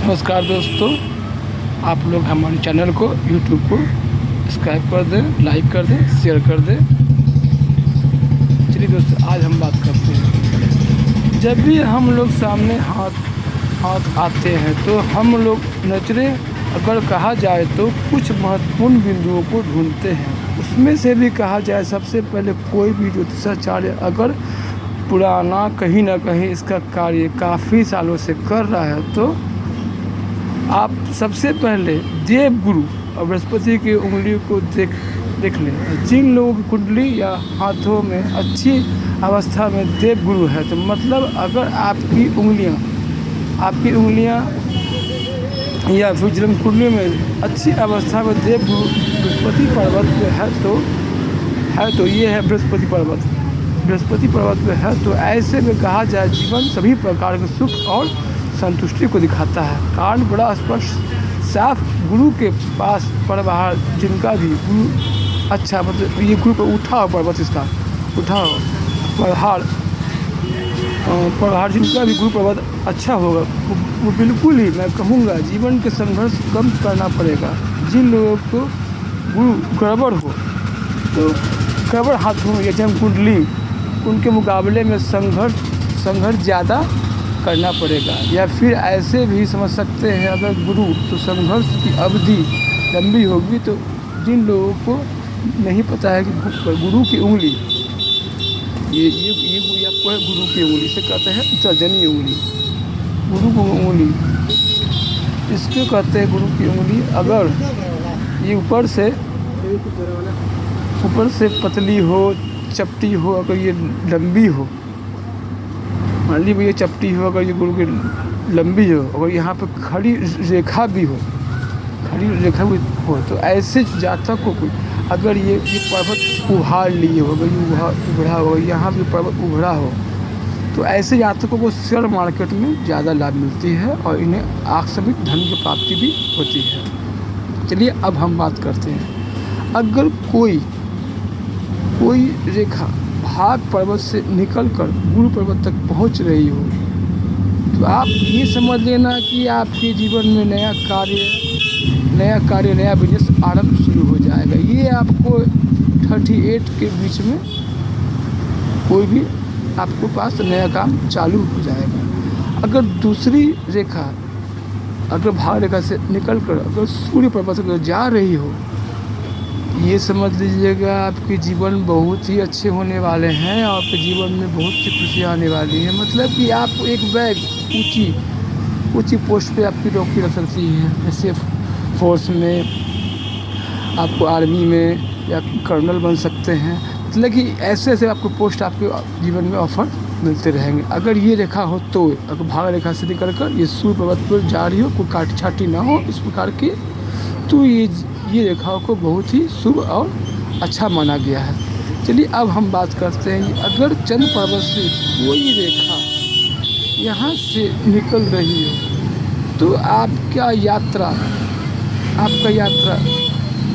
नमस्कार दोस्तों, आप लोग हमारे चैनल को यूट्यूब को सब्सक्राइब कर दें, लाइक कर दें, शेयर कर दें। चलिए दोस्तों, आज हम बात करते हैं। जब भी हम लोग सामने हाथ आते हैं तो हम लोग नजरे अगर कहा जाए तो कुछ महत्वपूर्ण बिंदुओं को ढूंढते हैं। उसमें से भी कहा जाए सबसे पहले कोई भी ज्योतिषाचार्य अगर पुराना कहीं ना कहीं इसका कार्य काफ़ी सालों से कर रहा है तो आप सबसे पहले देवगुरु और बृहस्पति की उंगली को देख लें। जिन लोगों की कुंडली या हाथों में अच्छी अवस्था में देवगुरु है तो मतलब अगर आपकी उंगलियां या फिर जन्म कुंडली में अच्छी अवस्था में देवगुरु बृहस्पति पर्वत पे है तो ये है बृहस्पति पर्वत पे है तो ऐसे में कहा जाए जीवन सभी प्रकार के सुख और संतुष्टि को दिखाता है। कारण बड़ा स्पष्ट साफ गुरु के पास प्रभार जिनका भी गुरु अच्छा मतलब ये गुरु पर उठा हो पर्वत इसका प्रभार जिनका भी गुरु पर्वत अच्छा होगा वो बिल्कुल ही मैं कहूँगा जीवन के संघर्ष कम करना पड़ेगा। जिन लोगों को गुरु गड़बड़ हो तो गड़बड़ हाथों में जन्म कुंडली उनके मुकाबले में संघर्ष ज़्यादा करना पड़ेगा। या फिर ऐसे भी समझ सकते हैं अगर गुरु तो संघर्ष की अवधि लंबी होगी। तो जिन लोगों को नहीं पता है कि गुरु की उंगली ये आपको है गुरु की उंगली से कहते हैं तर्जनी उंगली। गुरु की उंगली इसको कहते हैं गुरु की उंगली। अगर ये ऊपर से पतली हो चपटी हो अगर ये लंबी हो मान ली ये चपटी हो अगर ये गुरु की लंबी हो अगर यहाँ पे खड़ी रेखा भी हो तो ऐसे जातक को कोई अगर ये पर्वत उभार लिए हो अगर ये उभरा हो यहाँ भी पर्वत उभरा हो तो ऐसे जातकों को शेयर मार्केट में ज़्यादा लाभ मिलती है और इन्हें आकस्मिक धन की प्राप्ति भी होती है। चलिए अब हम बात करते हैं। अगर कोई रेखा भाग पर्वत से निकलकर गुरु पर्वत तक पहुंच रही हो तो आप ये समझ लेना कि आपके जीवन में नया कार्य नया बिजनेस आरंभ शुरू हो जाएगा। ये आपको 38 के बीच में कोई भी आपको पास नया काम चालू हो जाएगा। अगर दूसरी रेखा अगर भाग रेखा से निकलकर अगर सूर्य पर्वत अगर जा रही हो ये समझ लीजिएगा आपके जीवन बहुत ही अच्छे होने वाले हैं और आपके जीवन में बहुत सी खुशियाँ आने वाली हैं। मतलब कि आप एक बैग ऊंची पोस्ट पे आपकी नौकरी रख सकती है। जैसे फोर्स में आपको आर्मी में या कर्नल बन सकते हैं। मतलब कि ऐसे आपको पोस्ट आपके जीवन में ऑफर मिलते रहेंगे। अगर ये रेखा हो तो अगर भाग रेखा से निकल कर ये सूर्य पर्वत पर जा रही हो कोई काटी छाटी ना हो इस प्रकार की तो ये रेखाओं को बहुत ही शुभ और अच्छा माना गया है। चलिए अब हम बात करते हैं कि अगर चंद्र पर्वत से कोई रेखा यहाँ से निकल रही हो तो आपका यात्रा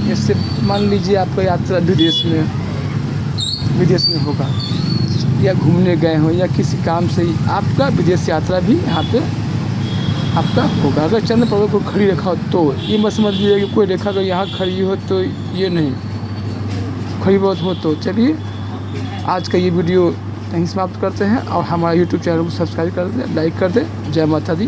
जैसे मान लीजिए आपका यात्रा विदेश में होगा या घूमने गए हो या किसी काम से ही आपका विदेश यात्रा भी यहाँ पे आपका होगा। अगर चंद्र पर्वत को खड़ी रेखा हो तो ये मत समझ लीजिए कि कोई रेखा अगर यहाँ खड़ी हो तो ये नहीं खड़ी बहुत हो तो। चलिए आज का ये वीडियो यहीं समाप्त करते हैं और हमारे यूट्यूब चैनल को सब्सक्राइब कर दें, लाइक कर दें। जय माता दी।